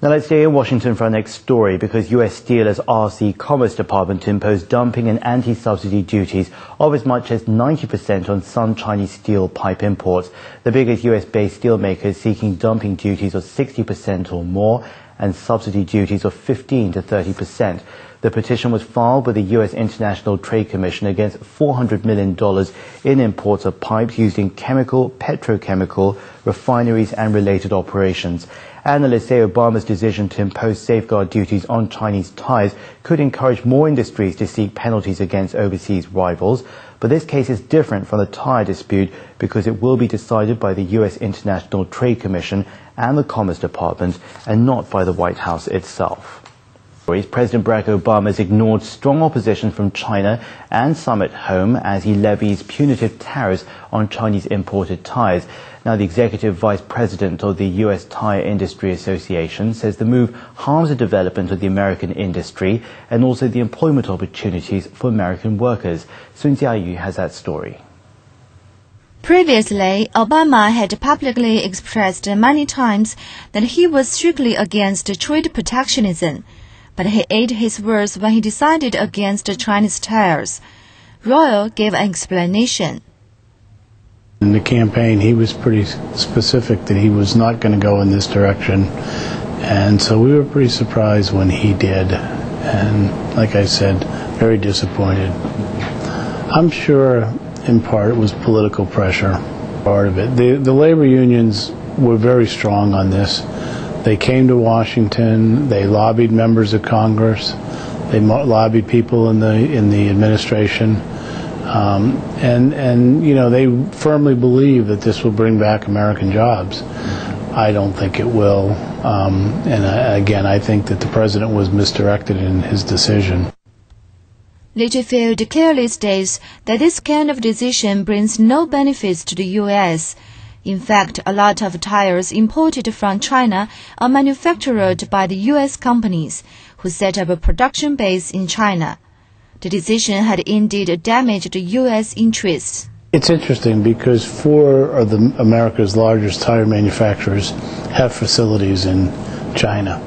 Now let's stay in Washington for our next story, because U.S. Steel has asked the Commerce Department to impose dumping and anti-subsidy duties of as much as 90% on some Chinese steel pipe imports. The biggest U.S.-based steelmakers seeking dumping duties of 60% or more and subsidy duties of 15 to 30%. The petition was filed with the U.S. International Trade Commission against $400 million in imports of pipes used in chemical, petrochemical, refineries and related operations. Analysts say Obama's decision to impose safeguard duties on Chinese tires could encourage more industries to seek penalties against overseas rivals. But this case is different from the tire dispute because it will be decided by the U.S. International Trade Commission and the Commerce Department and not by the White House itself. President Barack Obama has ignored strong opposition from China and some at home as he levies punitive tariffs on Chinese imported tires. Now, the executive vice president of the U.S. Tire Industry Association says the move harms the development of the American industry and also the employment opportunities for American workers. Sun Jiayu has that story. Previously, Obama had publicly expressed many times that he was strictly against trade protectionism. But he ate his words when he decided against Chinese tires. Royal gave an explanation. In the campaign, he was pretty specific that he was not going to go in this direction. And so we were pretty surprised when he did. And like I said, very disappointed. I'm sure in part it was political pressure, part of it. The labor unions were very strong on this. They came to Washington, they lobbied members of Congress, they lobbied people in the administration, and you know, they firmly believe that this will bring back American jobs. I don't think it will, again, I think that the president was misdirected in his decision. Litchfield clearly states that this kind of decision brings no benefits to the U.S. In fact, a lot of tires imported from China are manufactured by the U.S. companies who set up a production base in China. The decision had indeed damaged U.S. interests. It's interesting because four of America's largest tire manufacturers have facilities in China.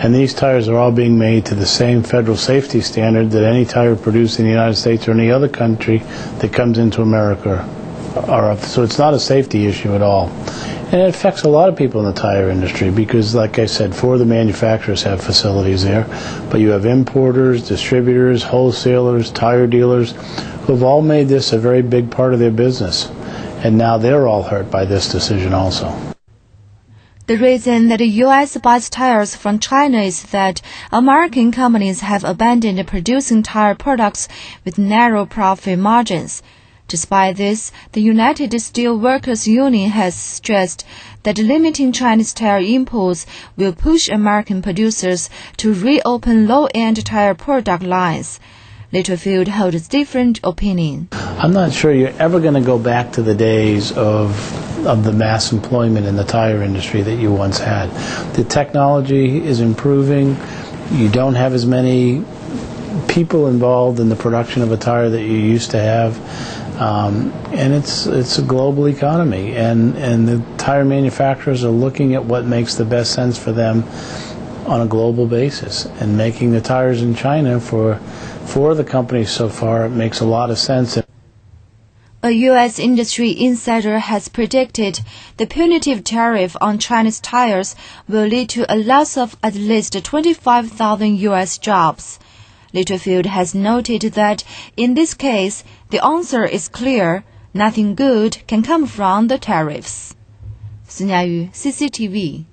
And these tires are all being made to the same federal safety standard that any tire produced in the United States or any other country that comes into America are. So it's not a safety issue at all. And it affects a lot of people in the tire industry because, like I said, four of the manufacturers have facilities there. But you have importers, distributors, wholesalers, tire dealers who have all made this a very big part of their business. And now they're all hurt by this decision also. The reason that the U.S. buys tires from China is that American companies have abandoned producing tire products with narrow profit margins. Despite this, the United Steel Workers Union has stressed that limiting Chinese tire imports will push American producers to reopen low-end tire product lines. Litchfield holds a different opinion. I'm not sure you're ever going to go back to the days of the mass employment in the tire industry that you once had. The technology is improving. You don't have as many people involved in the production of a tire that you used to have. And it's a global economy, and the tire manufacturers are looking at what makes the best sense for them on a global basis. And making the tires in China for the companies so far, it makes a lot of sense. A U.S. industry insider has predicted the punitive tariff on Chinese tires will lead to a loss of at least 25,000 U.S. jobs. Litchfield has noted that in this case, the answer is clear: nothing good can come from the tariffs. Sun Jiayu, CCTV.